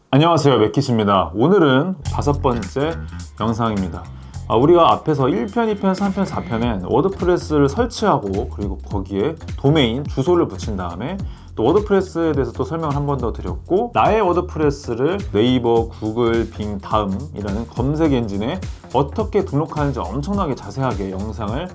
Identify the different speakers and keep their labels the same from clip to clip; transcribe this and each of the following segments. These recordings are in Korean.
Speaker 1: 안녕하세요, 맥킷입니다. 오늘은 5번째 영상입니다. 우리가 앞에서 1편, 2편, 3편, 4편엔 워드프레스를 설치하고 그리고 거기에 도메인, 주소를 붙인 다음에 또 워드프레스에 대해서 또 설명을 한 번 더 드렸고, 나의 워드프레스를 네이버, 구글, 빙, 다음이라는 검색 엔진에 어떻게 등록하는지 엄청나게 자세하게 영상을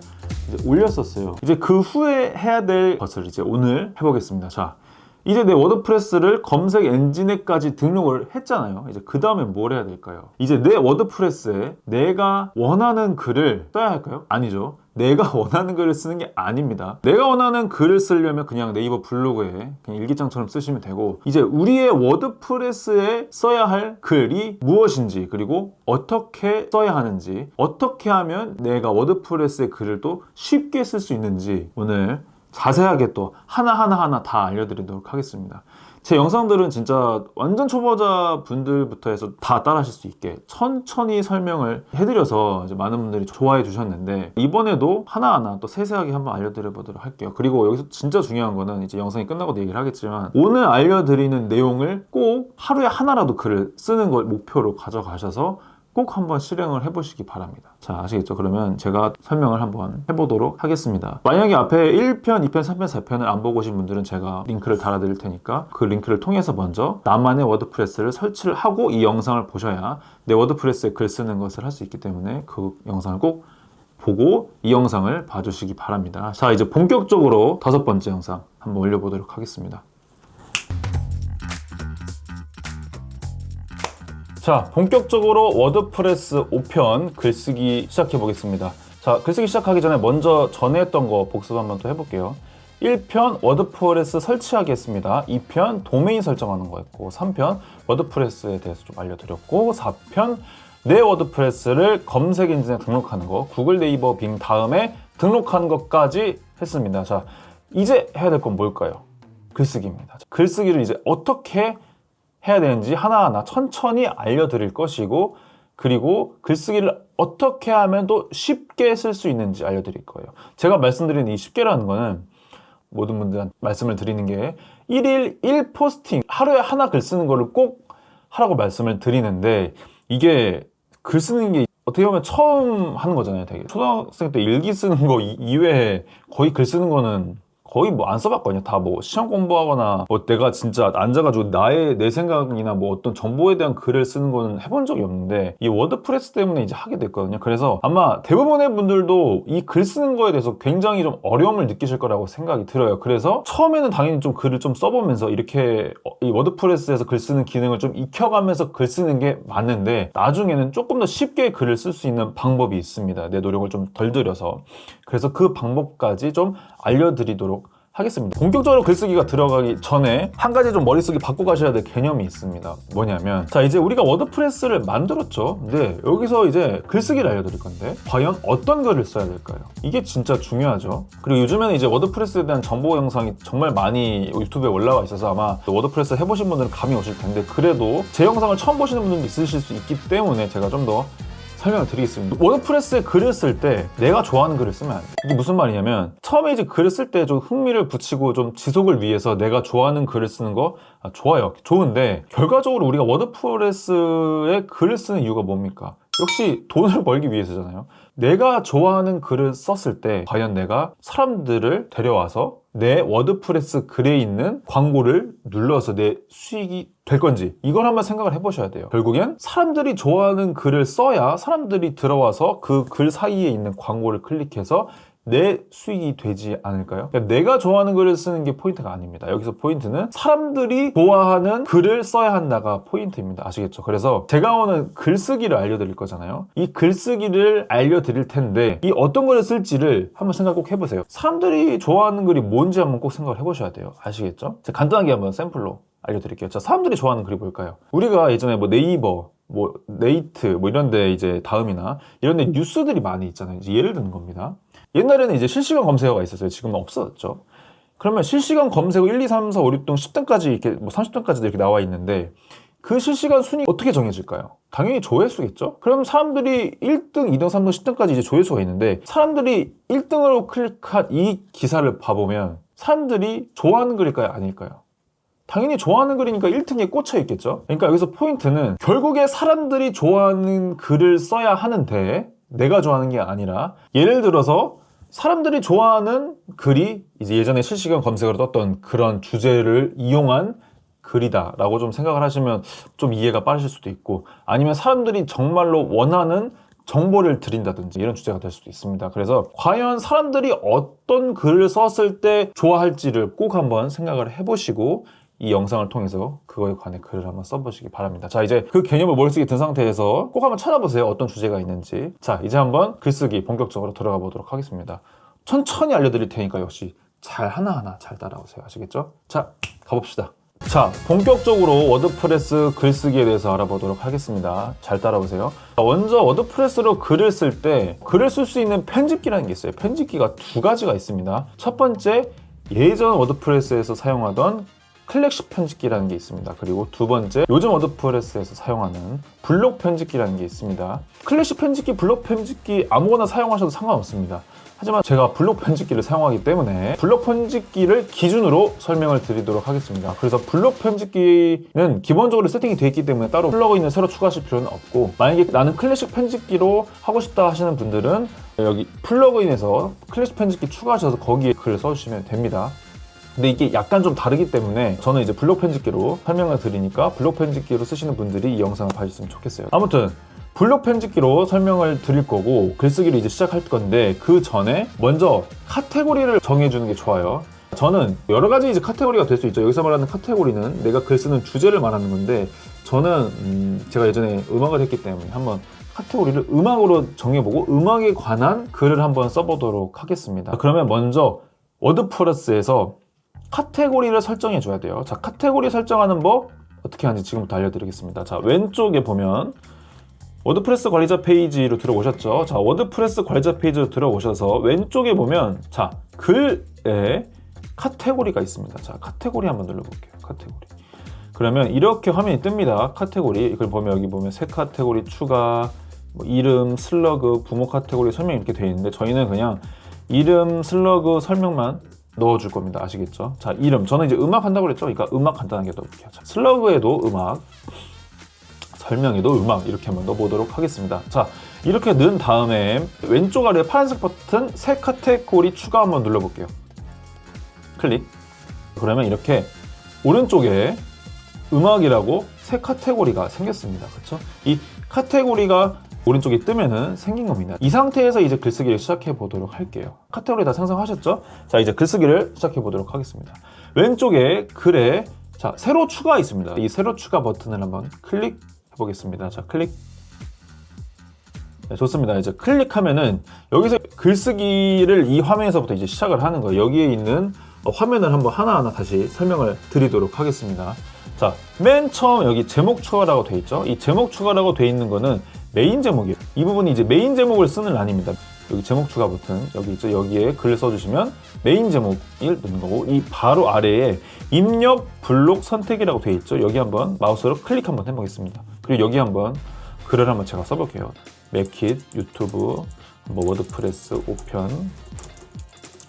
Speaker 1: 이제 올렸었어요. 이제 그 후에 해야 될 것을 이제 오늘 해보겠습니다. 자, 이제 내 워드프레스를 검색 엔진에까지 등록을 했잖아요. 이제 그 다음에 뭘 해야 될까요? 이제 내 워드프레스에 내가 원하는 글을 써야 할까요? 아니죠. 내가 원하는 글을 쓰는 게 아닙니다. 내가 원하는 글을 쓰려면 그냥 네이버 블로그에 그냥 일기장처럼 쓰시면 되고, 이제 우리의 워드프레스에 써야 할 글이 무엇인지, 그리고 어떻게 써야 하는지, 어떻게 하면 내가 워드프레스의 글을 또 쉽게 쓸 수 있는지 오늘 자세하게 또 하나하나 다 알려드리도록 하겠습니다. 제 영상들은 진짜 완전 초보자 분들부터 해서 다 따라 하실 수 있게 천천히 설명을 해드려서 이제 많은 분들이 좋아해 주셨는데, 이번에도 하나하나 또 세세하게 한번 알려드려 보도록 할게요. 그리고 여기서 진짜 중요한 거는 이제 영상이 끝나고도 얘기를 하겠지만, 오늘 알려드리는 내용을 꼭 하루에 하나라도 글을 쓰는 걸 목표로 가져가셔서 꼭 한번 실행을 해보시기 바랍니다. 자, 아시겠죠? 그러면 제가 설명을 한번 해보도록 하겠습니다. 만약에 앞에 1편, 2편, 3편, 4편을 안 보고 오신 분들은 제가 링크를 달아드릴 테니까 그 링크를 통해서 먼저 나만의 워드프레스를 설치를 하고 이 영상을 보셔야 내 워드프레스에 글 쓰는 것을 할 수 있기 때문에 그 영상을 꼭 보고 이 영상을 봐주시기 바랍니다. 자, 이제 본격적으로 5번째 영상 한번 올려보도록 하겠습니다. 자, 본격적으로 워드프레스 5편 글쓰기 시작해 보겠습니다. 자, 글쓰기 시작하기 전에 먼저 전에 했던 거 복습 한번 또 해볼게요. 1편 워드프레스 설치하기 했습니다. 2편 도메인 설정하는 거 했고, 3편 워드프레스에 대해서 좀 알려드렸고, 4편 내 워드프레스를 검색 엔진에 등록하는 거, 구글, 네이버, 빙 다음에 등록하는 것까지 했습니다. 자, 이제 해야 될 건 뭘까요? 글쓰기입니다. 글쓰기를 이제 어떻게 해야 되는지 하나하나 천천히 알려드릴 것이고, 그리고 글쓰기를 어떻게 하면 또 쉽게 쓸 수 있는지 알려드릴 거예요. 제가 말씀드리는 이 쉽게라는 거는 모든 분들한테 말씀을 드리는 게 1일 1포스팅, 하루에 하나 글 쓰는 거를 꼭 하라고 말씀을 드리는데, 이게 글 쓰는 게 어떻게 보면 처음 하는 거잖아요. 되게 초등학생 때 일기 쓰는 거 이외에 거의 글 쓰는 거는 거의 뭐 안 써봤거든요. 다 뭐 시험 공부하거나 뭐 내가 진짜 앉아가지고 내 생각이나 뭐 어떤 정보에 대한 글을 쓰는 거는 해본 적이 없는데, 이 워드프레스 때문에 이제 하게 됐거든요. 그래서 아마 대부분의 분들도 이 글 쓰는 거에 대해서 굉장히 좀 어려움을 느끼실 거라고 생각이 들어요. 그래서 처음에는 당연히 좀 글을 좀 써보면서 이렇게 이 워드프레스에서 글 쓰는 기능을 좀 익혀가면서 글 쓰는 게 맞는데, 나중에는 조금 더 쉽게 글을 쓸 수 있는 방법이 있습니다. 내 노력을 좀 덜 들여서. 그래서 그 방법까지 좀 알려드리도록 하겠습니다. 본격적으로 글쓰기가 들어가기 전에 한 가지 좀 머릿속에 바꿔 가셔야 될 개념이 있습니다. 뭐냐면, 자, 이제 우리가 워드프레스를 만들었죠. 근데 여기서 이제 글쓰기를 알려드릴 건데, 과연 어떤 글을 써야 될까요? 이게 진짜 중요하죠. 그리고 요즘에는 이제 워드프레스에 대한 정보 영상이 정말 많이 유튜브에 올라와 있어서 아마 워드프레스 해보신 분들은 감이 오실 텐데, 그래도 제 영상을 처음 보시는 분들도 있으실 수 있기 때문에 제가 좀 더 설명을 드리겠습니다. 워드프레스에 글을 쓸 때 내가 좋아하는 글을 쓰면 안 돼. 이게 무슨 말이냐면, 처음에 이제 글을 쓸 때 좀 흥미를 붙이고 좀 지속을 위해서 내가 좋아하는 글을 쓰는 거 좋아요. 좋은데, 결과적으로 우리가 워드프레스에 글을 쓰는 이유가 뭡니까? 역시 돈을 벌기 위해서잖아요. 내가 좋아하는 글을 썼을 때 과연 내가 사람들을 데려와서 내 워드프레스 글에 있는 광고를 눌러서 내 수익이 될 건지, 이걸 한번 생각을 해보셔야 돼요. 결국엔 사람들이 좋아하는 글을 써야 사람들이 들어와서 그 글 사이에 있는 광고를 클릭해서 내 수익이 되지 않을까요? 그러니까 내가 좋아하는 글을 쓰는 게 포인트가 아닙니다. 여기서 포인트는 사람들이 좋아하는 글을 써야 한다가 포인트입니다. 아시겠죠? 그래서 제가 오늘 글쓰기를 알려드릴 거잖아요. 이 글쓰기를 알려드릴 텐데, 이 어떤 글을 쓸지를 한번 생각 꼭 해보세요. 사람들이 좋아하는 글이 뭔지 한번 꼭 생각을 해보셔야 돼요. 아시겠죠? 제가 간단하게 한번 샘플로 알려드릴게요. 자, 사람들이 좋아하는 글이 뭘까요? 우리가 예전에 뭐 네이버, 뭐 네이트, 뭐 이런데 이제 다음이나 이런데 뉴스들이 많이 있잖아요. 이제 예를 드는 겁니다. 옛날에는 이제 실시간 검색어가 있었어요. 지금은 없어졌죠. 그러면 실시간 검색어 1, 2, 3, 4, 5, 6등, 10등까지 이렇게 뭐 30등까지도 이렇게 나와 있는데, 그 실시간 순위 어떻게 정해질까요? 당연히 조회수겠죠? 그럼 사람들이 1등, 2등, 3등, 10등까지 이제 조회수가 있는데, 사람들이 1등으로 클릭한 이 기사를 봐보면 사람들이 좋아하는 글일까요? 아닐까요? 당연히 좋아하는 글이니까 1등에 꽂혀 있겠죠. 그러니까 여기서 포인트는 결국에 사람들이 좋아하는 글을 써야 하는데 내가 좋아하는 게 아니라, 예를 들어서 사람들이 좋아하는 글이 이제 예전에 실시간 검색어로 떴던 그런 주제를 이용한 글이다 라고 좀 생각을 하시면 좀 이해가 빠르실 수도 있고, 아니면 사람들이 정말로 원하는 정보를 드린다든지 이런 주제가 될 수도 있습니다. 그래서 과연 사람들이 어떤 글을 썼을 때 좋아할지를 꼭 한번 생각을 해보시고 이 영상을 통해서 그거에 관해 글을 한번 써보시기 바랍니다. 자, 이제 그 개념을 머릿속에 든 상태에서 꼭 한번 찾아보세요. 어떤 주제가 있는지. 자, 이제 한번 글쓰기 본격적으로 들어가 보도록 하겠습니다. 천천히 알려드릴 테니까 역시 잘 하나하나 잘 따라오세요. 아시겠죠? 자, 가봅시다. 자, 본격적으로 워드프레스 글쓰기에 대해서 알아보도록 하겠습니다. 잘 따라오세요. 먼저 워드프레스로 글을 쓸 때 글을 쓸 수 있는 편집기라는 게 있어요. 편집기가 두 가지가 있습니다. 첫 번째, 예전 워드프레스에서 사용하던 클래식 편집기라는 게 있습니다. 그리고 두 번째, 요즘 워드프레스에서 사용하는 블록 편집기라는 게 있습니다. 클래식 편집기, 블록 편집기 아무거나 사용하셔도 상관없습니다. 하지만 제가 블록 편집기를 사용하기 때문에 블록 편집기를 기준으로 설명을 드리도록 하겠습니다. 그래서 블록 편집기는 기본적으로 세팅이 되어 있기 때문에 따로 플러그인을 새로 추가하실 필요는 없고, 만약에 나는 클래식 편집기로 하고 싶다 하시는 분들은 여기 플러그인에서 클래식 편집기 추가하셔서 거기에 글을 써주시면 됩니다. 근데 이게 약간 좀 다르기 때문에 저는 이제 블록 편집기로 설명을 드리니까 블록 편집기로 쓰시는 분들이 이 영상을 봐주셨으면 좋겠어요. 아무튼 블록 편집기로 설명을 드릴 거고 글쓰기를 이제 시작할 건데, 그 전에 먼저 카테고리를 정해주는 게 좋아요. 저는 여러 가지 이제 카테고리가 될 수 있죠. 여기서 말하는 카테고리는 내가 글 쓰는 주제를 말하는 건데, 저는 제가 예전에 음악을 했기 때문에 한번 카테고리를 음악으로 정해보고 음악에 관한 글을 한번 써보도록 하겠습니다. 그러면 먼저 워드프레스에서 카테고리를 설정해 줘야 돼요. 자, 카테고리 설정하는 법 어떻게 하는지 지금부터 알려드리겠습니다. 자, 왼쪽에 보면 워드프레스 관리자 페이지로 들어오셨죠? 자, 워드프레스 관리자 페이지로 들어오셔서 왼쪽에 보면 자, 글에 카테고리가 있습니다. 자, 카테고리 한번 눌러볼게요. 카테고리. 그러면 이렇게 화면이 뜹니다. 카테고리. 이걸 보면 여기 보면 새 카테고리 추가, 뭐 이름, 슬러그, 부모 카테고리 설명이 이렇게 되어 있는데, 저희는 그냥 이름, 슬러그 설명만 넣어줄 겁니다. 아시겠죠? 자, 이름. 저는 이제 음악 한다고 그랬죠? 그러니까 음악 간단하게 넣어볼게요. 자, 슬러그에도 음악, 설명에도 음악 이렇게 한번 넣어보도록 하겠습니다. 자, 이렇게 넣은 다음에 왼쪽 아래 파란색 버튼 새 카테고리 추가 한번 눌러볼게요. 클릭. 그러면 이렇게 오른쪽에 음악이라고 새 카테고리가 생겼습니다. 그렇죠? 이 카테고리가 오른쪽에 뜨면은 생긴 겁니다. 이 상태에서 이제 글쓰기를 시작해 보도록 할게요. 카테고리 다 생성하셨죠? 자, 이제 글쓰기를 시작해 보도록 하겠습니다. 왼쪽에 글에 자, 새로 추가 있습니다. 이 새로 추가 버튼을 한번 클릭해 보겠습니다. 자, 클릭. 네, 좋습니다. 이제 클릭하면은 여기서 글쓰기를 이 화면에서부터 이제 시작을 하는 거예요. 여기에 있는 화면을 한번 하나하나 다시 설명을 드리도록 하겠습니다. 자, 맨 처음 여기 제목 추가라고 돼 있죠? 이 제목 추가라고 돼 있는 거는 메인 제목이에요. 이 부분이 이제 메인 제목을 쓰는 란입니다. 여기 제목 추가 버튼 여기 있죠? 여기에 글을 써주시면 메인 제목을 넣는 거고, 이 바로 아래에 입력 블록 선택이라고 돼 있죠? 여기 한번 마우스로 클릭 한번 해보겠습니다. 그리고 여기 한번 글을 한번 제가 써볼게요. 맥킷, 유튜브, 뭐 워드프레스 5편,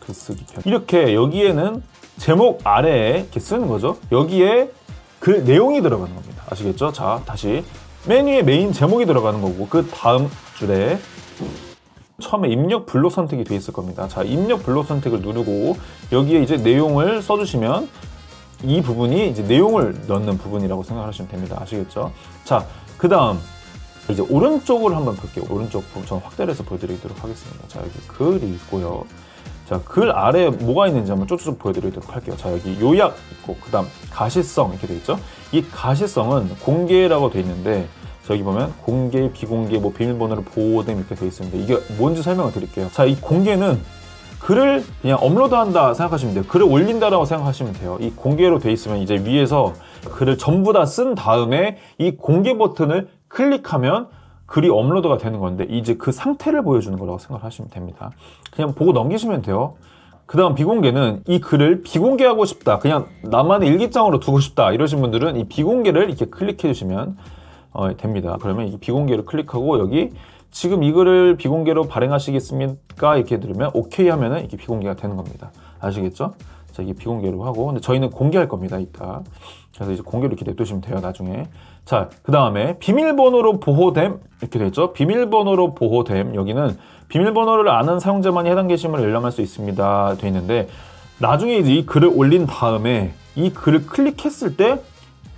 Speaker 1: 글쓰기 편. 이렇게 여기에는 제목 아래에 이렇게 쓰는 거죠. 여기에 글 내용이 들어가는 겁니다. 아시겠죠? 자, 다시 메뉴에 메인 제목이 들어가는 거고, 그 다음 줄에 처음에 입력 블록 선택이 돼 있을 겁니다. 자, 입력 블록 선택을 누르고 여기에 이제 내용을 써주시면 이 부분이 이제 내용을 넣는 부분이라고 생각하시면 됩니다. 아시겠죠? 자, 그 다음 이제 오른쪽을 한번 볼게요. 오른쪽 부분 저는 확대를 해서 보여드리도록 하겠습니다. 자, 여기 글이 있고요. 자, 글 아래에 뭐가 있는지 한번 쭉쭉 보여드리도록 할게요. 자, 여기 요약 있고, 그 다음 가시성 이렇게 돼 있죠? 이 가시성은 공개라고 돼 있는데, 저기 보면 공개, 비공개, 뭐 비밀번호를 보호됨 이렇게 돼 있습니다. 이게 뭔지 설명을 드릴게요. 자, 이 공개는 글을 그냥 업로드한다 생각하시면 돼요. 글을 올린다라고 생각하시면 돼요. 이 공개로 돼 있으면 이제 위에서 글을 전부 다 쓴 다음에 이 공개 버튼을 클릭하면 글이 업로드가 되는 건데, 이제 그 상태를 보여주는 거라고 생각하시면 됩니다. 그냥 보고 넘기시면 돼요. 그 다음 비공개는 이 글을 비공개하고 싶다, 그냥 나만의 일기장으로 두고 싶다 이러신 분들은 이 비공개를 이렇게 클릭해 주시면 됩니다. 그러면 이 비공개를 클릭하고 여기 지금 이 글을 비공개로 발행하시겠습니까? 이렇게 누르면 오케이 하면은 이렇게 비공개가 되는 겁니다. 아시겠죠? 자, 이게 비공개로 하고, 근데 저희는 공개할 겁니다, 이따. 그래서 이제 공개로 이렇게 냅두시면 돼요, 나중에. 자, 그 다음에 비밀번호로 보호됨 이렇게 돼 있죠. 비밀번호로 보호됨, 여기는 비밀번호를 아는 사용자만이 해당 게시물을 열람할 수 있습니다 돼 있는데, 나중에 이제 이 글을 올린 다음에 이 글을 클릭했을 때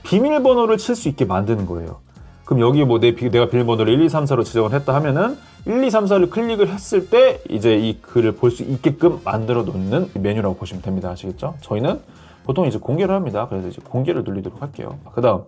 Speaker 1: 비밀번호를 칠 수 있게 만드는 거예요. 그럼 여기 뭐 내가 비밀번호를 1, 2, 3, 4로 지정을 했다 하면은 1, 2, 3, 4를 클릭을 했을 때 이제 이 글을 볼 수 있게끔 만들어 놓는 메뉴라고 보시면 됩니다. 아시겠죠? 저희는 보통 이제 공개를 합니다. 그래서 이제 공개를 누리도록 할게요. 그 다음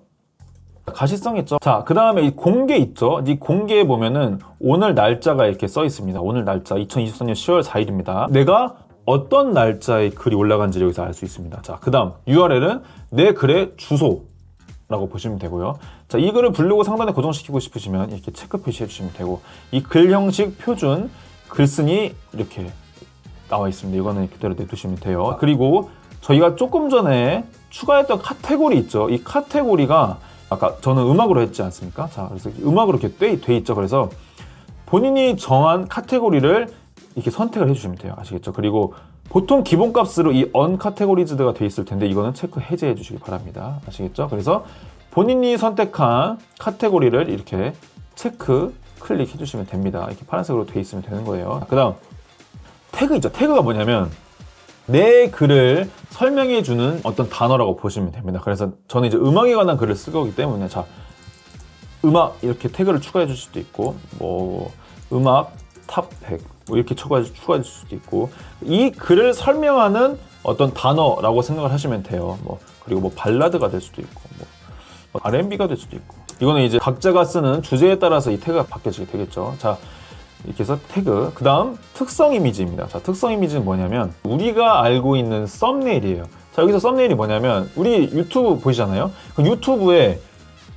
Speaker 1: 가시성 있죠? 자, 그 다음에 이 공개 있죠? 이 공개에 보면은 오늘 날짜가 이렇게 써 있습니다. 오늘 날짜 2024년 10월 4일입니다. 내가 어떤 날짜에 글이 올라간지 여기서 알 수 있습니다. 자, 그 다음 URL은 내 글의 주소라고 보시면 되고요. 자, 이 글을 블로그 상단에 고정시키고 싶으시면 이렇게 체크 표시해 주시면 되고, 이 글 형식 표준 글쓴이 이렇게 나와 있습니다. 이거는 그대로 내두시면 돼요. 그리고 저희가 조금 전에 추가했던 카테고리 있죠? 이 카테고리가 아까 저는 음악으로 했지 않습니까? 자, 그래서 음악으로 이렇게 돼 있죠. 그래서 본인이 정한 카테고리를 이렇게 선택을 해주시면 돼요. 아시겠죠? 그리고 보통 기본값으로 이 uncategorized가 돼 있을 텐데 이거는 체크 해제해 주시기 바랍니다. 아시겠죠? 그래서 본인이 선택한 카테고리를 이렇게 체크 클릭해 주시면 됩니다. 이렇게 파란색으로 돼 있으면 되는 거예요. 그 다음 태그 있죠. 태그가 뭐냐면 내 글을 설명해 주는 어떤 단어라고 보시면 됩니다. 그래서 저는 이제 음악에 관한 글을 쓸 거기 때문에, 자, 음악 이렇게 태그를 추가해 줄 수도 있고, 뭐 음악 탑 100 뭐 이렇게 추가해 줄 수도 있고, 이 글을 설명하는 어떤 단어라고 생각을 하시면 돼요. 뭐 그리고 뭐 발라드가 될 수도 있고, 뭐 R&B가 될 수도 있고, 이거는 이제 각자가 쓰는 주제에 따라서 이 태그가 바뀌어지게 되겠죠. 자, 이렇게 해서 태그, 그 다음 특성 이미지입니다. 자, 특성 이미지는 뭐냐면 우리가 알고 있는 썸네일이에요. 자, 여기서 썸네일이 뭐냐면 우리 유튜브 보시잖아요. 그 유튜브에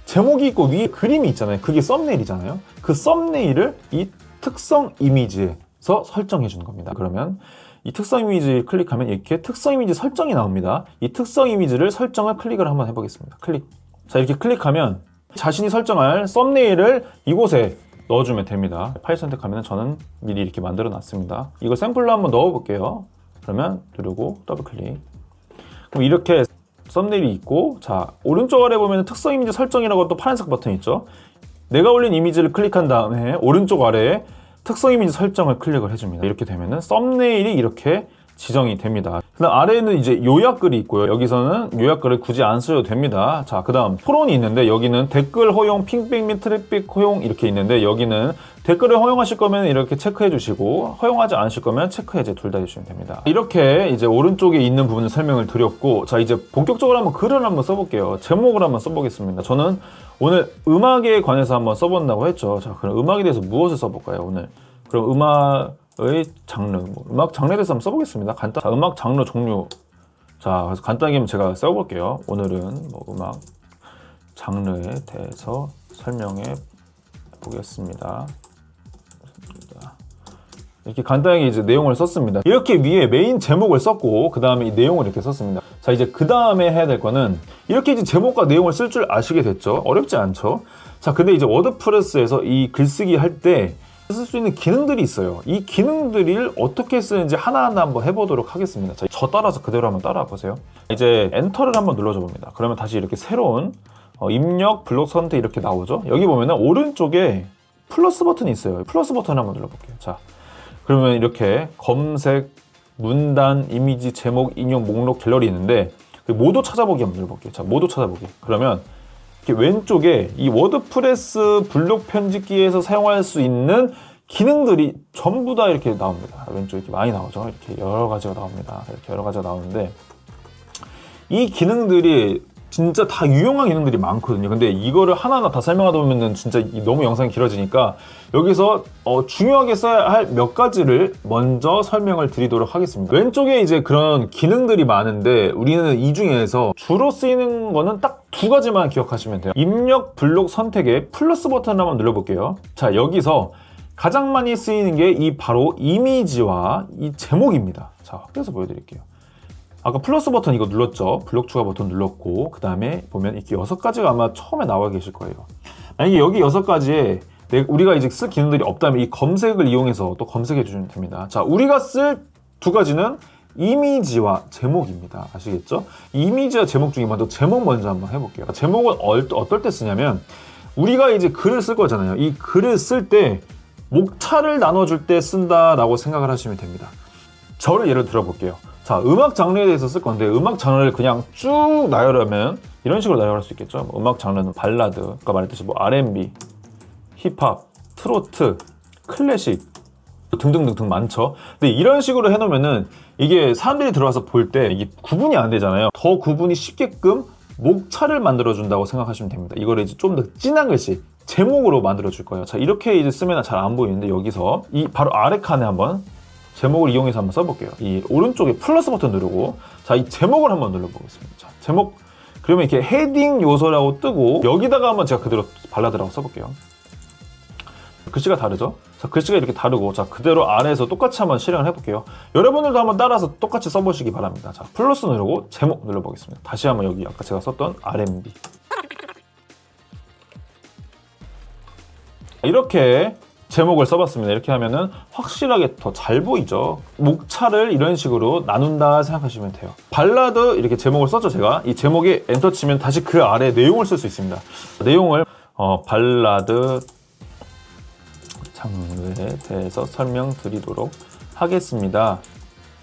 Speaker 1: 제목이 있고 위에 그림이 있잖아요. 그게 썸네일이잖아요. 그 썸네일을 이 특성 이미지에서 설정해 주는 겁니다. 그러면 이 특성 이미지 클릭하면 이렇게 특성 이미지 설정이 나옵니다. 이 특성 이미지를 설정을 클릭을 한번 해보겠습니다. 클릭. 자, 이렇게 클릭하면 자신이 설정할 썸네일을 이곳에 넣어주면 됩니다. 파일 선택하면 저는 미리 이렇게 만들어 놨습니다. 이거 샘플로 한번 넣어 볼게요. 그러면 누르고 더블 클릭. 그럼 이렇게 썸네일이 있고, 자, 오른쪽 아래 보면 특성 이미지 설정이라고 또 파란색 버튼이 있죠. 내가 올린 이미지를 클릭한 다음에 오른쪽 아래에 특성 이미지 설정을 클릭을 해줍니다. 이렇게 되면은 썸네일이 이렇게 지정이 됩니다. 그 다음 아래에는 이제 요약글이 있고요. 여기서는 요약글을 굳이 안 써도 됩니다. 자, 그 다음 토론이 있는데 여기는 댓글 허용, 핑백 및 트래픽 허용 이렇게 있는데 여기는 댓글을 허용하실 거면 이렇게 체크해 주시고 허용하지 않으실 거면 체크 해제 둘 다 해주시면 됩니다. 이렇게 이제 오른쪽에 있는 부분을 설명을 드렸고, 자, 이제 본격적으로 한번 글을 한번 써볼게요. 제목을 한번 써보겠습니다. 저는 오늘 음악에 관해서 한번 써본다고 했죠. 자, 그럼 음악에 대해서 무엇을 써볼까요, 오늘? 그럼 음악의 장르, 뭐 음악 장르에 대해서 한번 써보겠습니다. 간단. 자, 음악 장르 종류. 자, 그래서 간단하게 제가 써볼게요. 오늘은 뭐 음악 장르에 대해서 설명해 보겠습니다. 이렇게 간단하게 이제 내용을 썼습니다. 이렇게 위에 메인 제목을 썼고, 그 다음에 이 내용을 이렇게 썼습니다. 자, 이제 그 다음에 해야 될 거는 이렇게 이제 제목과 내용을 쓸 줄 아시게 됐죠? 어렵지 않죠? 자, 근데 이제 워드프레스에서 이 글쓰기 할 때 쓸 수 있는 기능들이 있어요. 이 기능들을 어떻게 쓰는지 하나하나 한번 해보도록 하겠습니다. 자, 저 따라서 그대로 한번 따라와 보세요. 이제 엔터를 한번 눌러줘 봅니다. 그러면 다시 이렇게 새로운 입력, 블록 선택 이렇게 나오죠? 여기 보면은 오른쪽에 플러스 버튼이 있어요. 플러스 버튼 한번 눌러볼게요. 자, 그러면 이렇게 검색, 문단, 이미지, 제목, 인용, 목록, 갤러리 있는데 모두 찾아보기 한번 눌러볼게요. 자, 모두 찾아보기. 그러면 이렇게 왼쪽에 이 워드프레스 블록 편집기에서 사용할 수 있는 기능들이 전부 다 이렇게 나옵니다. 왼쪽에 이렇게 많이 나오죠. 이렇게 여러 가지가 나옵니다. 이렇게 여러 가지가 나오는데 이 기능들이 진짜 다 유용한 기능들이 많거든요. 근데 이거를 하나하나 다 설명하다 보면은 진짜 너무 영상이 길어지니까 여기서 중요하게 써야 할 몇 가지를 먼저 설명을 드리도록 하겠습니다. 왼쪽에 이제 그런 기능들이 많은데 우리는 이 중에서 주로 쓰이는 거는 딱 두 가지만 기억하시면 돼요. 입력 블록 선택에 플러스 버튼을 한번 눌러볼게요. 자, 여기서 가장 많이 쓰이는 게 이 바로 이미지와 이 제목입니다. 자, 확대해서 보여드릴게요. 아까 플러스 버튼 이거 눌렀죠. 블록 추가 버튼 눌렀고, 그 다음에 보면 이렇게 6가지가 아마 처음에 나와 계실 거예요. 만약에 여기 6가지에 우리가 이제 쓸 기능들이 없다면 이 검색을 이용해서 또 검색해 주시면 됩니다. 자, 우리가 쓸 2가지는 이미지와 제목입니다. 아시겠죠? 이미지와 제목 중에 먼저 제목 먼저 한번 해볼게요. 제목은 어떨 때 쓰냐면 우리가 이제 글을 쓸 거잖아요. 이 글을 쓸 때 목차를 나눠줄 때 쓴다라고 생각을 하시면 됩니다. 저를 예를 들어볼게요. 자, 음악 장르에 대해서 쓸 건데 음악 장르를 그냥 쭉 나열하면 이런 식으로 나열할 수 있겠죠. 음악 장르는 발라드, 아까 말했듯이 뭐 R&B, 힙합, 트로트, 클래식 등등등등 많죠. 근데 이런 식으로 해놓으면은 이게 사람들이 들어와서 볼 때 이게 구분이 안 되잖아요. 더 구분이 쉽게끔 목차를 만들어준다고 생각하시면 됩니다. 이거를 이제 좀 더 진한 글씨, 제목으로 만들어줄 거예요. 자, 이렇게 이제 쓰면 잘 안 보이는데 여기서 이 바로 아래 칸에 한번 제목을 이용해서 한번 써볼게요. 이 오른쪽에 플러스 버튼 누르고 자, 이 제목을 한번 눌러보겠습니다. 자, 제목 그러면 이렇게 헤딩 요소라고 뜨고 여기다가 한번 제가 그대로 발라드라고 써볼게요. 글씨가 다르죠? 자, 글씨가 이렇게 다르고 자, 그대로 아래에서 똑같이 한번 실행을 해볼게요. 여러분들도 한번 따라서 똑같이 써보시기 바랍니다. 자, 플러스 누르고 제목 눌러보겠습니다. 다시 한번 여기 아까 제가 썼던 R&B 이렇게 제목을 써봤습니다. 이렇게 하면은 확실하게 더 잘 보이죠. 목차를 이런 식으로 나눈다 생각하시면 돼요. 발라드 이렇게 제목을 썼죠. 제가 이 제목에 엔터 치면 다시 그 아래 내용을 쓸 수 있습니다. 내용을 발라드 장르에 대해서 설명드리도록 하겠습니다.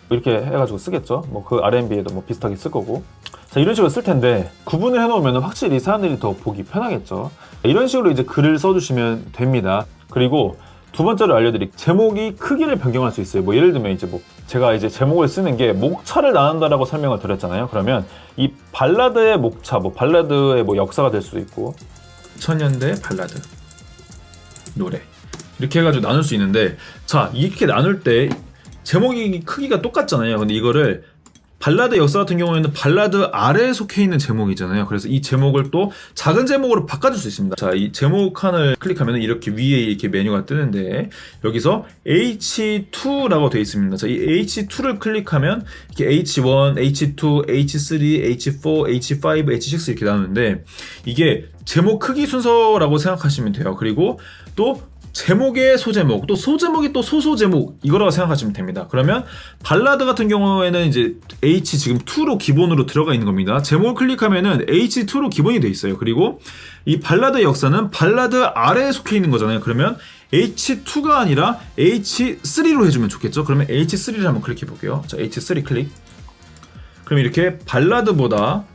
Speaker 1: 이렇게 해가지고 쓰겠죠. 뭐 그 R&B에도 뭐 비슷하게 쓸 거고. 자, 이런 식으로 쓸 텐데 구분을 해놓으면 확실히 사람들이 더 보기 편하겠죠. 이런 식으로 이제 글을 써주시면 됩니다. 그리고 두 번째로 알려드릴 제목이 크기를 변경할 수 있어요. 뭐 예를 들면 이제 뭐 제가 이제 제목을 쓰는 게 목차를 나눈다라고 설명을 드렸잖아요. 그러면 이 발라드의 목차, 뭐 발라드의 뭐 역사가 될 수도 있고 2000년대 발라드 노래 이렇게 해가지고 나눌 수 있는데 자, 이렇게 나눌 때 제목이 크기가 똑같잖아요. 근데 이거를 발라드 역사 같은 경우에는 발라드 아래에 속해 있는 제목이잖아요. 그래서 이 제목을 또 작은 제목으로 바꿔줄 수 있습니다. 자, 이 제목 칸을 클릭하면 이렇게 위에 이렇게 메뉴가 뜨는데 여기서 H2라고 되어 있습니다. 자, 이 H2를 클릭하면 이렇게 H1, H2, H3, H4, H5, H6 이렇게 나오는데 이게 제목 크기 순서라고 생각하시면 돼요. 그리고 또 제목의 소제목, 또 소제목이 또 소소제목 이거라고 생각하시면 됩니다. 그러면 발라드 같은 경우에는 이제 H 지금 2로 기본으로 들어가 있는 겁니다. 제목을 클릭하면은 H2로 기본이 돼 있어요. 그리고 이 발라드의 역사는 발라드 아래에 속해 있는 거잖아요. 그러면 H2가 아니라 H3로 해주면 좋겠죠. 그러면 H3를 한번 클릭해 볼게요. 자, H3 클릭. 그럼 이렇게 발라드보다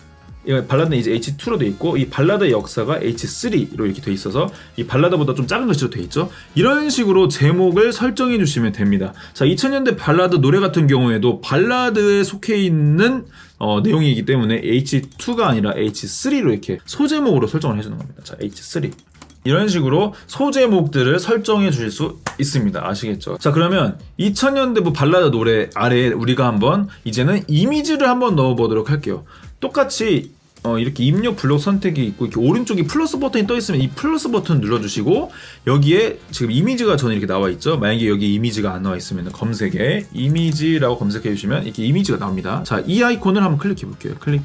Speaker 1: 발라드는 이제 H2로 돼 있고 이 발라드의 역사가 H3로 이렇게 돼 있어서 이 발라드보다 좀 작은 글씨로 돼 있죠. 이런 식으로 제목을 설정해 주시면 됩니다. 자, 2000년대 발라드 노래 같은 경우에도 발라드에 속해 있는 내용이기 때문에 H2가 아니라 H3로 이렇게 소제목으로 설정을 해주는 겁니다. 자, H3 이런 식으로 소제목들을 설정해 주실 수 있습니다. 아시겠죠? 자, 그러면 2000년대 뭐 발라드 노래 아래에 우리가 한번 이제는 이미지를 한번 넣어 보도록 할게요. 똑같이 이렇게 입력 블록 선택이 있고 이렇게 오른쪽에 플러스 버튼이 떠 있으면 이 플러스 버튼 눌러주시고 여기에 지금 이미지가 저는 이렇게 나와 있죠. 만약에 여기 이미지가 안 나와 있으면 검색에 이미지라고 검색해 주시면 이렇게 이미지가 나옵니다. 자, 이 아이콘을 한번 클릭해 볼게요. 클릭.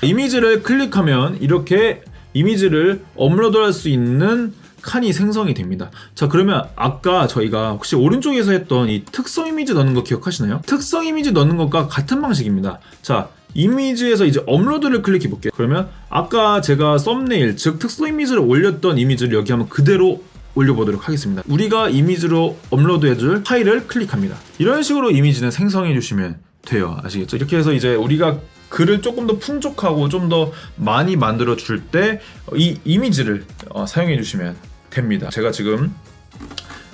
Speaker 1: 이미지를 클릭하면 이렇게 이미지를 업로드할 수 있는 칸이 생성이 됩니다. 자, 그러면 아까 저희가 혹시 오른쪽에서 했던 이 특성 이미지 넣는 거 기억하시나요? 특성 이미지 넣는 것과 같은 방식입니다. 자, 이미지에서 이제 업로드를 클릭해 볼게요. 그러면 아까 제가 썸네일, 즉 특성 이미지를 올렸던 이미지를 여기 한번 그대로 올려보도록 하겠습니다. 우리가 이미지로 업로드해줄 파일을 클릭합니다. 이런 식으로 이미지는 생성해 주시면 돼요. 아시겠죠? 이렇게 해서 이제 우리가 글을 조금 더 풍족하고 좀 더 많이 만들어 줄 때 이 이미지를 사용해 주시면 됩니다. 제가 지금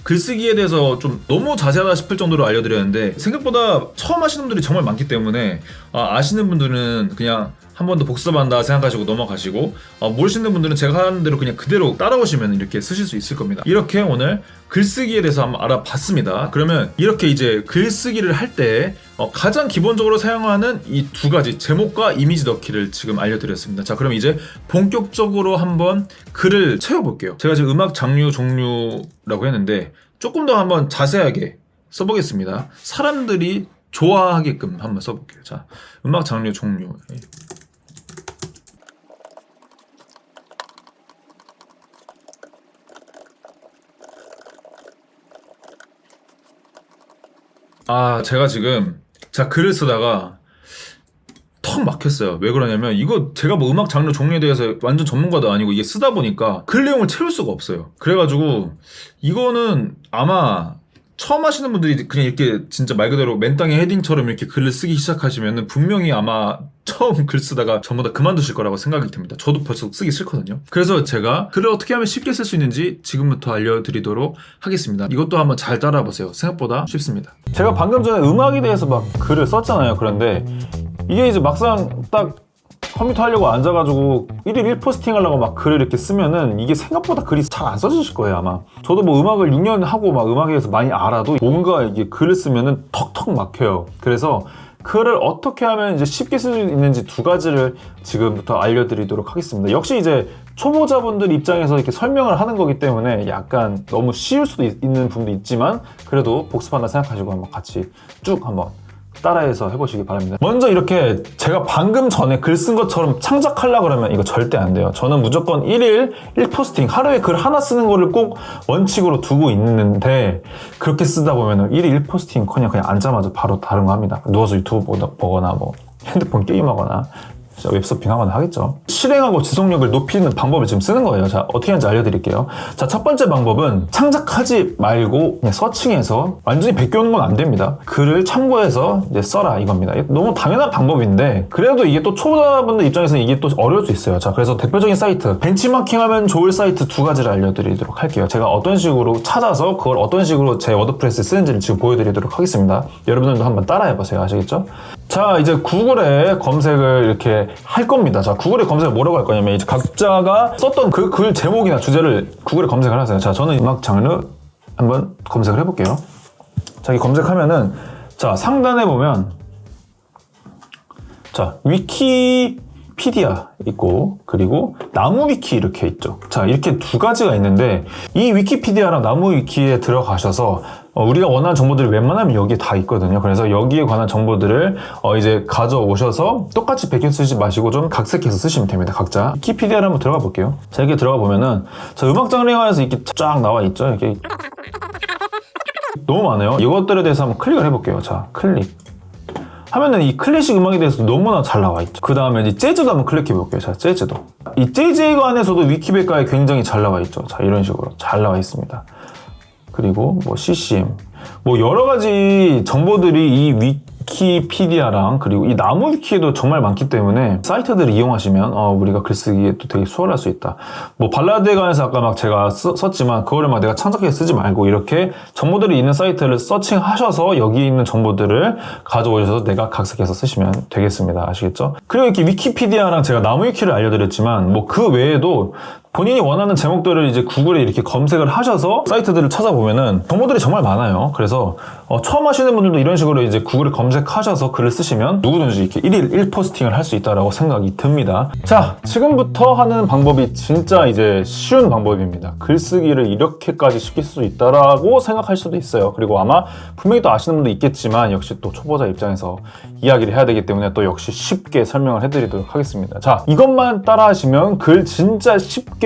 Speaker 1: 글쓰기에 대해서 좀 너무 자세하다 싶을 정도로 알려드렸는데 생각보다 처음 하시는 분들이 정말 많기 때문에 아시는 분들은 그냥 한 번 더 복습한다 생각하시고 넘어가시고 모르시는 분들은 제가 하는 대로 그냥 그대로 따라오시면 이렇게 쓰실 수 있을 겁니다. 이렇게 오늘 글쓰기에 대해서 한번 알아봤습니다. 그러면 이렇게 이제 글쓰기를 할 때 가장 기본적으로 사용하는 이 두 가지 제목과 이미지 넣기를 지금 알려드렸습니다. 자, 그럼 이제 본격적으로 한번 글을 채워볼게요. 제가 지금 음악 장르 종류라고 했는데 조금 더 한번 자세하게 써보겠습니다. 사람들이 좋아하게끔 한번 써볼게요. 자, 음악 장르 종류. 제가 지금 자, 글을 쓰다가 턱 막혔어요. 왜 그러냐면 이거 제가 뭐 음악 장르 종류에 대해서 완전 전문가도 아니고 이게 쓰다 보니까 글 내용을 채울 수가 없어요. 그래가지고 이거는 아마 처음 하시는 분들이 그냥 이렇게 진짜 말 그대로 맨땅에 헤딩처럼 이렇게 글을 쓰기 시작하시면은 분명히 아마 처음 글 쓰다가 전부 다 그만두실 거라고 생각이 듭니다. 저도 벌써 쓰기 싫거든요. 그래서 제가 글을 어떻게 하면 쉽게 쓸 수 있는지 지금부터 알려드리도록 하겠습니다. 이것도 한번 잘 따라보세요. 생각보다 쉽습니다. 제가 방금 전에 음악에 대해서 막 글을 썼잖아요. 그런데 이게 이제 막상 딱 컴퓨터 하려고 앉아가지고 1일 1포스팅 하려고 막 글을 이렇게 쓰면은 이게 생각보다 글이 잘 안 써지실 거예요, 아마. 저도 뭐 음악을 6년 하고 막 음악에 대해서 많이 알아도 뭔가 이게 글을 쓰면은 턱턱 막혀요. 그래서 글을 어떻게 하면 이제 쉽게 쓸 수 있는지 두 가지를 지금부터 알려드리도록 하겠습니다. 역시 이제 초보자분들 입장에서 이렇게 설명을 하는 거기 때문에 약간 너무 쉬울 수도 있는 부분도 있지만 그래도 복습한다 생각하시고 한번 같이 쭉 한번 따라해서 해보시기 바랍니다. 먼저 이렇게 제가 방금 전에 글 쓴 것처럼 창작하려고 그러면 이거 절대 안 돼요. 저는 무조건 1일 1포스팅, 하루에 글 하나 쓰는 거를 꼭 원칙으로 두고 있는데 그렇게 쓰다 보면 1일 1포스팅 그냥 앉자마자 바로 다른 거 합니다. 누워서 유튜브 보거나 뭐 핸드폰 게임하거나 웹서핑 하거나 하겠죠. 실행하고 지속력을 높이는 방법을 지금 쓰는 거예요. 자, 어떻게 하는지 알려드릴게요. 자, 첫 번째 방법은 창작하지 말고 그냥 서칭해서 완전히 베껴오는 건 안 됩니다. 글을 참고해서 이제 써라 이겁니다. 너무 당연한 방법인데 그래도 이게 또 초보자분들 입장에서는 이게 또 어려울 수 있어요. 자, 그래서 대표적인 사이트, 벤치마킹하면 좋을 사이트 두 가지를 알려드리도록 할게요. 제가 어떤 식으로 찾아서 그걸 어떤 식으로 제 워드프레스에 쓰는지를 지금 보여드리도록 하겠습니다. 여러분들도 한번 따라해보세요. 아시겠죠? 자, 이제 구글에 검색을 이렇게 할 겁니다. 자, 구글에 검색을 뭐라고 할 거냐면 이제 각자가 썼던 그 글 제목이나 주제를 구글에 검색을 하세요. 자, 저는 음악 장르 한번 검색을 해볼게요. 자, 이 검색하면은 자, 상단에 보면 자, 위키피디아 있고 그리고 나무위키 이렇게 있죠. 자, 이렇게 두 가지가 있는데 이 위키피디아랑 나무위키에 들어가셔서 우리가 원하는 정보들이 웬만하면 여기에 다 있거든요. 그래서 여기에 관한 정보들을 이제 가져오셔서 똑같이 베껴 쓰지 마시고 좀 각색해서 쓰시면 됩니다. 각자. 위키피디아를 한번 들어가 볼게요. 자, 이렇게 들어가 보면은 자, 음악 장르에 관해서 이렇게 쫙 나와 있죠. 이렇게 너무 많아요. 이것들에 대해서 한번 클릭을 해볼게요. 자, 클릭. 하면은 이 클래식 음악에 대해서 너무나 잘 나와 있죠. 그 다음에 이제 재즈도 한번 클릭해 볼게요. 자, 재즈도. 이 재즈에 관해서도 위키백과에 굉장히 잘 나와 있죠. 자, 이런 식으로 잘 나와 있습니다. 그리고 뭐 CCM, 뭐 여러 가지 정보들이 이 위키피디아랑 그리고 이 나무 위키에도 정말 많기 때문에 사이트들을 이용하시면 우리가 글쓰기에 또 되게 수월할 수 있다. 뭐 발라드에 관해서 아까 막 제가 썼지만 그거를 막 내가 창작해서 쓰지 말고 이렇게 정보들이 있는 사이트를 서칭하셔서 여기에 있는 정보들을 가져오셔서 내가 각색해서 쓰시면 되겠습니다. 아시겠죠? 그리고 이렇게 위키피디아랑 제가 나무 위키를 알려드렸지만 뭐 그 외에도 본인이 원하는 제목들을 이제 구글에 이렇게 검색을 하셔서 사이트들을 찾아보면은 정보들이 정말 많아요. 그래서 처음 하시는 분들도 이런 식으로 이제 구글에 검색하셔서 글을 쓰시면 누구든지 이렇게 1일 1포스팅을 할 수 있다라고 생각이 듭니다. 자, 지금부터 하는 방법이 진짜 이제 쉬운 방법입니다. 글쓰기를 이렇게까지 쉽게 쓸 수 있다라고 생각할 수도 있어요. 그리고 아마 분명히 또 아시는 분도 있겠지만 역시 또 초보자 입장에서 이야기를 해야 되기 때문에 또 역시 쉽게 설명을 해드리도록 하겠습니다. 자, 이것만 따라 하시면 글 진짜 쉽게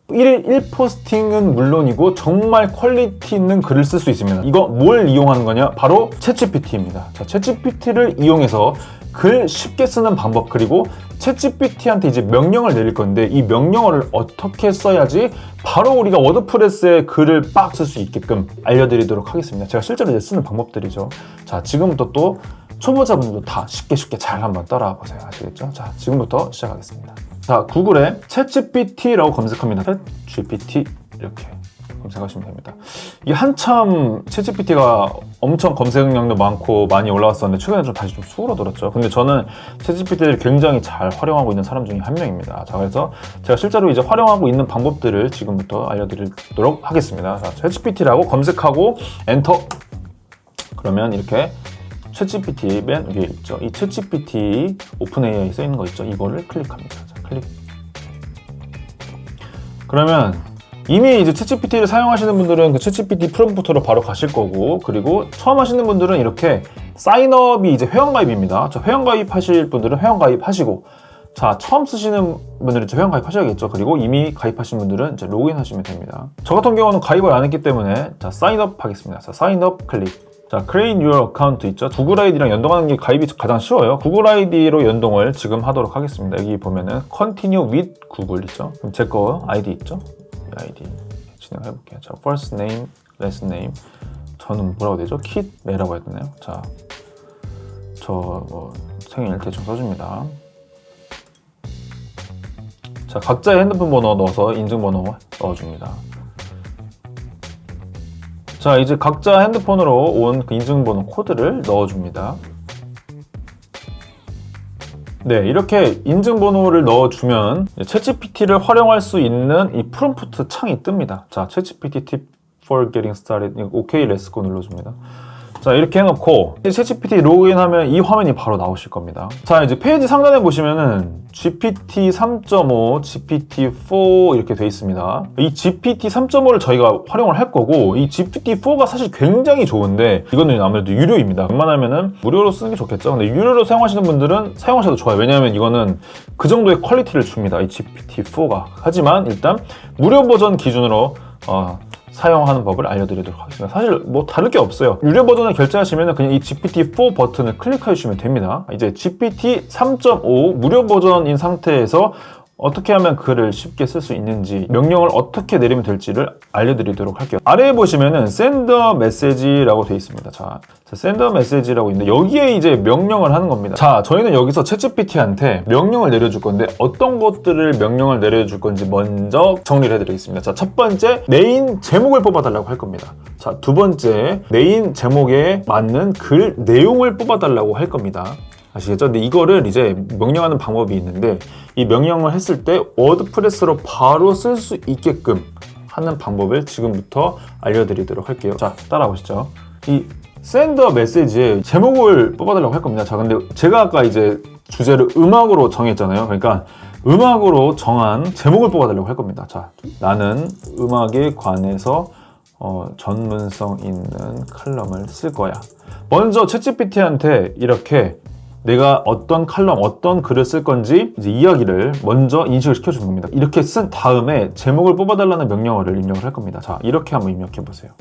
Speaker 1: 1일 1포스팅은 물론이고 정말 퀄리티 있는 글을 쓸 수 있습니다. 이거 뭘 이용하는 거냐? 바로 챗GPT입니다. 자, 챗GPT를 이용해서 글 쉽게 쓰는 방법, 그리고 챗GPT한테 이제 명령을 내릴 건데 이 명령어를 어떻게 써야지 바로 우리가 워드프레스에 글을 빡 쓸 수 있게끔 알려드리도록 하겠습니다. 제가 실제로 이제 쓰는 방법들이죠. 자, 지금부터 또 초보자분들도 다 쉽게 잘 한번 따라와 보세요. 아시겠죠? 자, 지금부터 시작하겠습니다. 자, 구글에 챗GPT라고 검색합니다. 챗GPT 이렇게 검색하시면 됩니다. 이게 한참 챗GPT가 엄청 검색량도 많고 많이 올라왔었는데 최근에 좀 다시 좀 수그러들었죠. 근데 저는 챗GPT를 굉장히 잘 활용하고 있는 사람 중에 한 명입니다. 자, 그래서 제가 실제로 이제 활용하고 있는 방법들을 지금부터 알려드리도록 하겠습니다. 자, 챗GPT라고 검색하고 엔터. 그러면 이렇게 챗GPT 맨 위에 있죠. 이 챗GPT 오픈AI 써 있는 거 있죠. 이거를 클릭합니다. 자, 클릭. 그러면 이미 이제 챗GPT를 사용하시는 분들은 그 챗GPT 프롬프트로 바로 가실 거고, 그리고 처음 하시는 분들은 이렇게 사인업이 이제 회원가입입니다. 자, 회원가입하실 분들은 회원가입하시고, 자, 처음 쓰시는 분들은 이제 회원가입 하셔야겠죠. 그리고 이미 가입하신 분들은 이제 로그인 하시면 됩니다. 저 같은 경우는 가입을 안 했기 때문에 자, 사인업 하겠습니다. 자, 사인업 클릭. 자, create your account 있죠? 구글 아이디랑 연동하는 게 가입이 가장 쉬워요. 구글 아이디로 연동을 지금 하도록 하겠습니다. 여기 보면은 continue with 구글 있죠? 그럼 제 거 아이디 있죠? 이 아이디 진행해 볼게요. 자, first name, last name. 저는 뭐라고 되죠? kit매라고 해야 되나요? 자, 저 생일 대충 써줍니다. 자, 각자의 핸드폰 번호 넣어서 인증번호 넣어줍니다. 자, 이제 각자 핸드폰으로 온 그 인증번호 코드를 넣어줍니다. 네, 이렇게 인증번호를 넣어주면 챗GPT를 활용할 수 있는 이 프롬프트 창이 뜹니다. 자, 챗GPT tip for getting started. OK, 렛츠고 눌러줍니다. 자, 이렇게 해놓고 챗GPT 로그인하면 이 화면이 바로 나오실 겁니다. 자, 이제 페이지 상단에 보시면은 GPT 3.5, GPT-4 이렇게 돼 있습니다. 이 GPT 3.5를 저희가 활용을 할 거고, 이 GPT-4가 사실 굉장히 좋은데 이거는 아무래도 유료입니다. 웬만하면은 무료로 쓰는 게 좋겠죠. 근데 유료로 사용하시는 분들은 사용하셔도 좋아요. 왜냐하면 이거는 그 정도의 퀄리티를 줍니다. 이 GPT-4가. 하지만 일단 무료 버전 기준으로 사용하는 법을 알려드리도록 하겠습니다. 사실 뭐 다를 게 없어요. 유료 버전을 결제하시면 그냥 이 GPT-4 버튼을 클릭해 주시면 됩니다. 이제 GPT 3.5 무료 버전인 상태에서 어떻게 하면 글을 쉽게 쓸 수 있는지, 명령을 어떻게 내리면 될지를 알려드리도록 할게요. 아래에 보시면은 send a message라고 되어 있습니다. 자, send a message라고 있는데 여기에 이제 명령을 하는 겁니다. 자, 저희는 여기서 챗GPT한테 명령을 내려줄 건데 어떤 것들을 명령을 내려줄 건지 먼저 정리를 해드리겠습니다. 자, 첫 번째, 메인 제목을 뽑아달라고 할 겁니다. 자, 두 번째, 메인 제목에 맞는 글 내용을 뽑아달라고 할 겁니다. 아시겠죠? 근데 이거를 이제 명령하는 방법이 있는데 이 명령을 했을 때 워드프레스로 바로 쓸 수 있게끔 하는 방법을 지금부터 알려드리도록 할게요. 자, 따라오시죠. 이 send a message에 제목을 뽑아달라고 할 겁니다. 자, 근데 제가 아까 이제 주제를 음악으로 정했잖아요. 그러니까 음악으로 정한 제목을 뽑아달라고 할 겁니다. 자, 나는 음악에 관해서 전문성 있는 칼럼을 쓸 거야. 먼저 챗GPT한테 이렇게 내가 어떤 칼럼, 어떤 글을 쓸 건지 이제 이야기를 먼저 인식을 시켜주는 겁니다. 이렇게 쓴 다음에 제목을 뽑아달라는 명령어를 입력을 할 겁니다. 자, 이렇게 한번 입력해 보세요.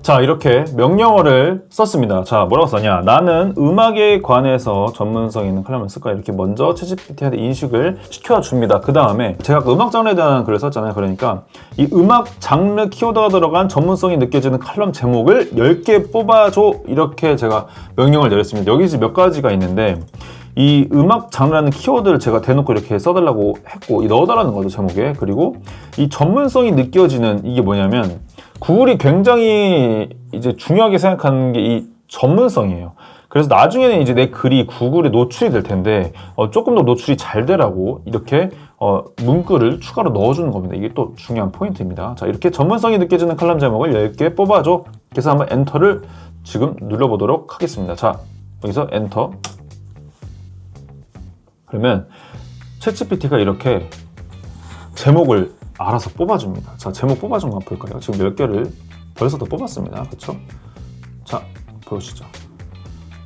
Speaker 1: 자, 이렇게 명령어를 썼습니다. 자, 뭐라고 썼냐? 나는 음악에 관해서 전문성 있는 칼럼을 쓸 거야. 이렇게 먼저 챗GPT한테 인식을 시켜줍니다. 그 다음에 제가 음악 장르에 대한 글을 썼잖아요. 그러니까 이 음악 장르 키워드가 들어간 전문성이 느껴지는 칼럼 제목을 10개 뽑아줘. 이렇게 제가 명령을 내렸습니다. 여기 이제 몇 가지가 있는데 이 음악 장르라는 키워드를 제가 대놓고 이렇게 써달라고 했고 넣어달라는 거죠, 제목에. 그리고 이 전문성이 느껴지는 이게 뭐냐면 구글이 굉장히 이제 중요하게 생각하는 게 이 전문성이에요. 그래서 나중에는 이제 내 글이 구글에 노출이 될 텐데 조금 더 노출이 잘 되라고 이렇게 문구를 추가로 넣어주는 겁니다. 이게 또 중요한 포인트입니다. 자, 이렇게 전문성이 느껴지는 칼럼 제목을 10개 뽑아줘. 그래서 한번 엔터를 지금 눌러보도록 하겠습니다. 자, 여기서 엔터. 그러면 챗GPT가 이렇게 제목을 알아서 뽑아줍니다. 자, 제목 뽑아준 거 한번 볼까요? 지금 10개를 벌써 더 뽑았습니다. 그렇죠? 자, 보시죠.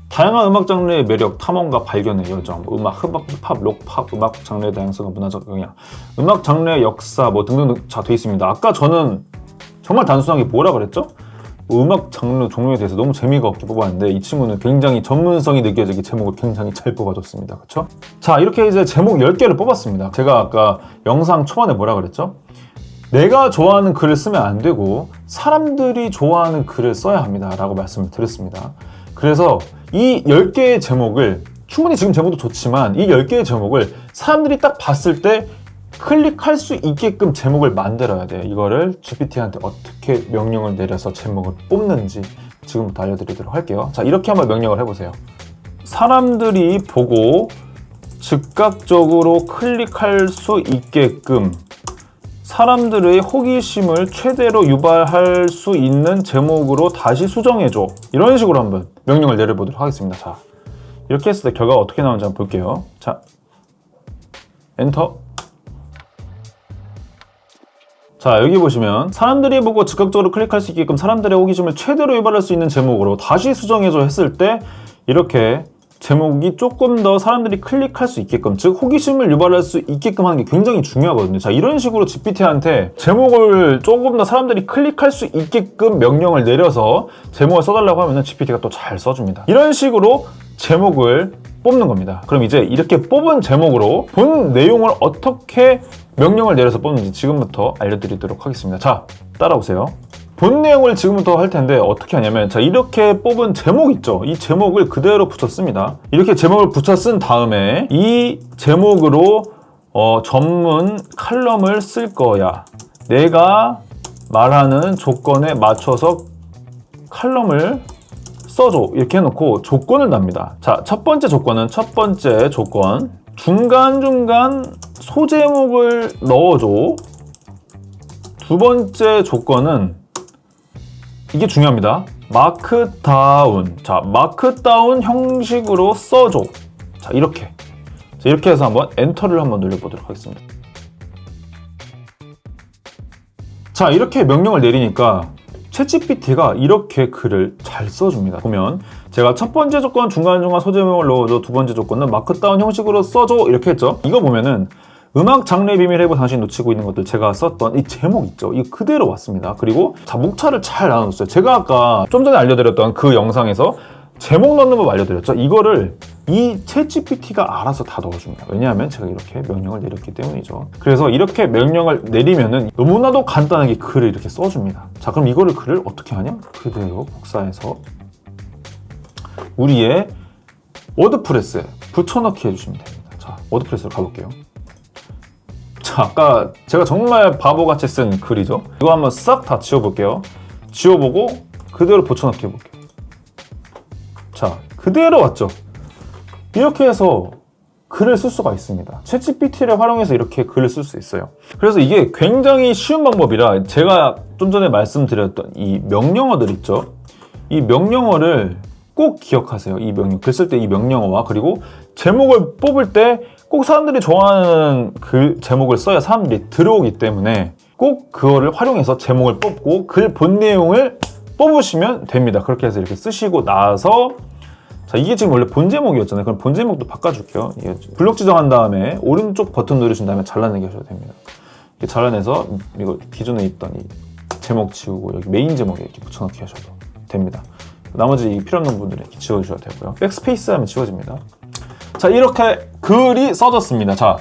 Speaker 1: 다양한 음악 장르의 매력, 탐험과 발견의 여정, 음악, 힙합, 록팝, 음악 장르의 다양성과 문화적 영향, 음악 장르의 역사, 뭐 등등 자, 돼 있습니다. 아까 저는 정말 단순하게 뭐라 그랬죠? 음악 장르 종류에 대해서 너무 재미가 없게 뽑았는데 이 친구는 굉장히 전문성이 느껴지게 제목을 굉장히 잘 뽑아줬습니다. 그쵸? 자, 이렇게 이제 제목 10개를 뽑았습니다. 제가 아까 영상 초반에 뭐라 그랬죠? 내가 좋아하는 글을 쓰면 안 되고 사람들이 좋아하는 글을 써야 합니다 라고 말씀을 드렸습니다. 그래서 이 10개의 제목을 충분히 지금 제목도 좋지만 이 10개의 제목을 사람들이 딱 봤을 때 클릭할 수 있게끔 제목을 만들어야 돼요. 이거를 GPT한테 어떻게 명령을 내려서 제목을 뽑는지 지금부터 알려드리도록 할게요. 자, 이렇게 한번 명령을 해보세요. 사람들이 보고 즉각적으로 클릭할 수 있게끔 사람들의 호기심을 최대로 유발할 수 있는 제목으로 다시 수정해줘. 이런 식으로 한번 명령을 내려보도록 하겠습니다. 자, 이렇게 했을 때 결과가 어떻게 나오는지 한번 볼게요. 자, 엔터. 자, 여기 보시면 사람들이 보고 즉각적으로 클릭할 수 있게끔 사람들의 호기심을 최대로 유발할 수 있는 제목으로 다시 수정해줘 했을 때 이렇게 제목이 조금 더 사람들이 클릭할 수 있게끔, 즉 호기심을 유발할 수 있게끔 하는 게 굉장히 중요하거든요. 자, 이런 식으로 GPT한테 제목을 조금 더 사람들이 클릭할 수 있게끔 명령을 내려서 제목을 써달라고 하면은 GPT가 또 잘 써줍니다. 이런 식으로 제목을 뽑는 겁니다. 그럼 이제 이렇게 뽑은 제목으로 본 내용을 어떻게 명령을 내려서 뽑는지 지금부터 알려드리도록 하겠습니다. 자, 따라오세요. 본 내용을 지금부터 할 텐데 어떻게 하냐면, 자, 이렇게 뽑은 제목 있죠? 이 제목을 그대로 붙여 씁니다. 이렇게 제목을 붙여 쓴 다음에 이 제목으로 전문 칼럼을 쓸 거야. 내가 말하는 조건에 맞춰서 칼럼을 써줘. 이렇게 해놓고 조건을 답니다. 자, 첫 번째 조건 중간중간 소제목을 넣어줘. 두 번째 조건은 이게 중요합니다. 마크다운. 자, 마크다운 형식으로 써줘. 자, 이렇게 해서 한번 엔터를 한번 눌러보도록 하겠습니다. 자, 이렇게 명령을 내리니까 챗GPT가 이렇게 글을 잘 써줍니다. 보면 제가 첫 번째 조건 중간중간 소제목을 넣어줘, 두 번째 조건은 마크다운 형식으로 써줘 이렇게 했죠. 이거 보면은 음악 장르의 비밀 해부 당신이 놓치고 있는 것들, 제가 썼던 이 제목 있죠. 이거 그대로 왔습니다. 그리고 자, 목차를 잘 나눠줬어요. 제가 아까 좀 전에 알려드렸던 그 영상에서 제목 넣는 법 알려드렸죠. 이거를 이 챗GPT가 알아서 다 넣어줍니다. 왜냐하면 제가 이렇게 명령을 내렸기 때문이죠. 그래서 이렇게 명령을 내리면은 너무나도 간단하게 글을 이렇게 써줍니다. 자, 그럼 이거를 글을 어떻게 하냐? 그대로 복사해서 우리의 워드프레스에 붙여넣기 해주시면 됩니다. 자, 워드프레스로 가볼게요. 자, 아까 제가 정말 바보같이 쓴 글이죠. 이거 한번 싹 다 지워볼게요. 지워보고 그대로 붙여넣기 해볼게요. 자, 그대로 왔죠. 이렇게 해서 글을 쓸 수가 있습니다. 챗GPT를 활용해서 이렇게 글을 쓸 수 있어요. 그래서 이게 굉장히 쉬운 방법이라 제가 좀 전에 말씀드렸던 이 명령어들 있죠. 이 명령어를 꼭 기억하세요. 이 명령, 글 쓸 때 이 명령어와, 그리고 제목을 뽑을 때 꼭 사람들이 좋아하는 글 제목을 써야 사람들이 들어오기 때문에 꼭 그거를 활용해서 제목을 뽑고 글 본 내용을 뽑으시면 됩니다. 그렇게 해서 이렇게 쓰시고 나서, 자, 이게 지금 원래 본 제목이었잖아요. 그럼 본 제목도 바꿔줄게요. 이게 블록 지정한 다음에 오른쪽 버튼 누르신 다음에 잘라내기 하셔도 됩니다. 이렇게 잘라내서 이거 기존에 있던 이 제목 지우고 여기 메인 제목에 이렇게 붙여넣기 하셔도 됩니다. 나머지 필요 없는 분들은 이렇게 지워주셔도 되고요. 백스페이스 하면 지워집니다. 자, 이렇게 글이 써졌습니다. 자,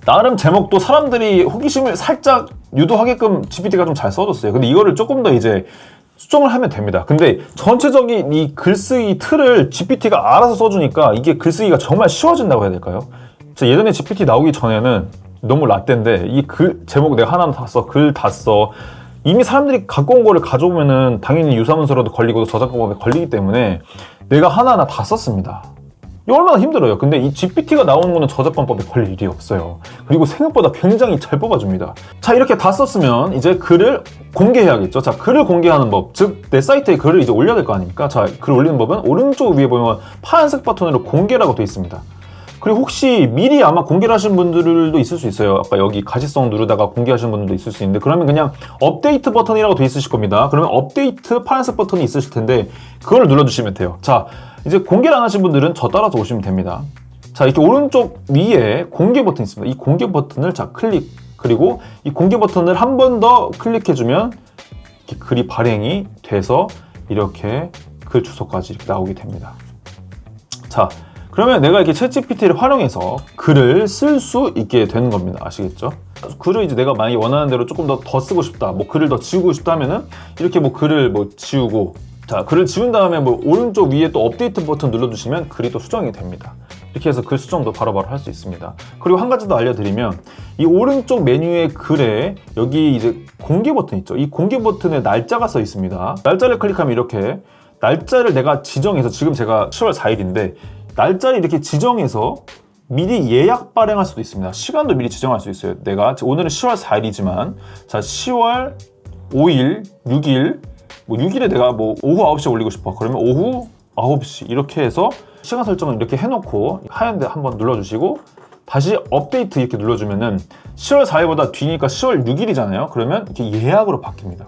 Speaker 1: 나름 제목도 사람들이 호기심을 살짝 유도하게끔 GPT가 좀 잘 써줬어요. 근데 이거를 조금 더 이제 수정을 하면 됩니다. 근데 전체적인 이 글쓰기 틀을 GPT가 알아서 써주니까 이게 글쓰기가 정말 쉬워진다고 해야 될까요? 예전에 GPT 나오기 전에는 너무 라떼인데 이 글 제목 내가 하나는 다 써, 글 다 써. 이미 사람들이 갖고 온 거를 가져오면은 당연히 유사문서로도 걸리고 저작권법에 걸리기 때문에 내가 하나하나 다 썼습니다. 이거 얼마나 힘들어요. 근데 이 GPT가 나오는 거는 저작권법에 걸릴 일이 없어요. 그리고 생각보다 굉장히 잘 뽑아줍니다. 자, 이렇게 다 썼으면 이제 글을 공개해야겠죠. 자, 글을 공개하는 법, 즉 내 사이트에 글을 이제 올려야 될 거 아닙니까? 자, 글 올리는 법은 오른쪽 위에 보면 파란색 버튼으로 공개라고 되어 있습니다. 그리고 혹시 미리 아마 공개를 하신 분들도 있을 수 있어요. 아까 여기 가시성 누르다가 공개하신 분들도 있을 수 있는데, 그러면 그냥 업데이트 버튼이라고 되어 있으실 겁니다. 그러면 업데이트 파란색 버튼이 있으실 텐데 그걸 눌러주시면 돼요. 자, 이제 공개를 안 하신 분들은 저 따라서 오시면 됩니다. 자, 이렇게 오른쪽 위에 공개 버튼이 있습니다. 이 공개 버튼을 자 클릭, 그리고 이 공개 버튼을 한 번 더 클릭해주면 이렇게 글이 발행이 돼서 이렇게 글 주소까지 이렇게 나오게 됩니다. 자, 그러면 내가 이렇게 챗GPT를 활용해서 글을 쓸 수 있게 되는 겁니다. 아시겠죠? 글을 이제 내가 만약에 원하는 대로 조금 더 쓰고 싶다, 뭐 글을 더 지우고 싶다 하면은 이렇게 뭐 글을 뭐 지우고, 자, 글을 지운 다음에 뭐 오른쪽 위에 또 업데이트 버튼 눌러주시면 글이 또 수정이 됩니다. 이렇게 해서 글 수정도 바로바로 할 수 있습니다. 그리고 한 가지 더 알려드리면, 이 오른쪽 메뉴의 글에 여기 이제 공개 버튼 있죠. 이 공개 버튼에 날짜가 써 있습니다. 날짜를 클릭하면 이렇게 날짜를 내가 지정해서, 지금 제가 10월 4일인데 날짜를 이렇게 지정해서 미리 예약 발행할 수도 있습니다. 시간도 미리 지정할 수 있어요. 내가 오늘은 10월 4일이지만 자, 10월 5일, 6일, 뭐 6일에 내가 뭐 오후 9시에 올리고 싶어. 그러면 오후 9시 이렇게 해서 시간 설정을 이렇게 해놓고 하얀 데 한번 눌러주시고 다시 업데이트 이렇게 눌러주면은 10월 4일보다 뒤니까 10월 6일이잖아요. 그러면 이렇게 예약으로 바뀝니다.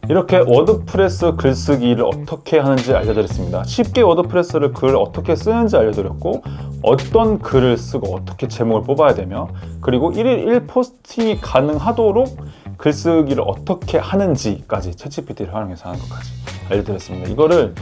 Speaker 1: 이렇게 워드프레스 글쓰기를 어떻게 하는지 알려드렸습니다. 쉽게 워드프레스를 글을 어떻게 쓰는지 알려드렸고, 어떤 글을 쓰고 어떻게 제목을 뽑아야 되며, 그리고 1일 1포스팅이 가능하도록 글쓰기를 어떻게 하는지까지 챗GPT를 활용해서 하는 것까지 알려드렸습니다. 이거를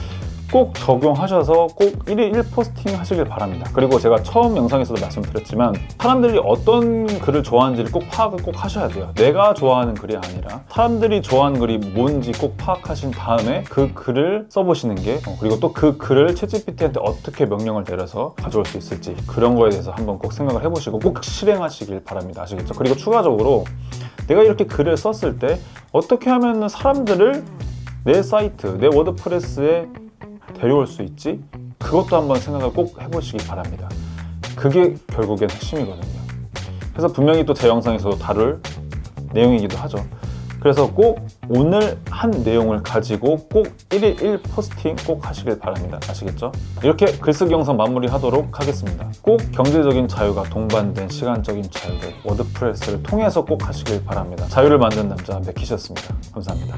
Speaker 1: 꼭 적용하셔서 꼭 1일 1포스팅 하시길 바랍니다. 그리고 제가 처음 영상에서도 말씀드렸지만 사람들이 어떤 글을 좋아하는지를 꼭 파악을 꼭 하셔야 돼요. 내가 좋아하는 글이 아니라 사람들이 좋아하는 글이 뭔지 꼭 파악하신 다음에 그 글을 써보시는 게, 그리고 또 그 글을 챗GPT한테 어떻게 명령을 내려서 가져올 수 있을지, 그런 거에 대해서 한번 꼭 생각을 해보시고 꼭 실행하시길 바랍니다. 아시겠죠? 그리고 추가적으로 내가 이렇게 글을 썼을 때 어떻게 하면 사람들을 내 사이트, 내 워드프레스에 데려올 수 있지? 그것도 한번 생각을 꼭 해보시기 바랍니다. 그게 결국엔 핵심이거든요. 그래서 분명히 또 제 영상에서도 다룰 내용이기도 하죠. 그래서 꼭 오늘 한 내용을 가지고 꼭 1일 1포스팅 꼭 하시길 바랍니다. 아시겠죠? 이렇게 글쓰기 영상 마무리하도록 하겠습니다. 꼭 경제적인 자유가 동반된 시간적인 자유를 워드프레스를 통해서 꼭 하시길 바랍니다. 자유를 만드는 남자 맥키셨습니다. 감사합니다.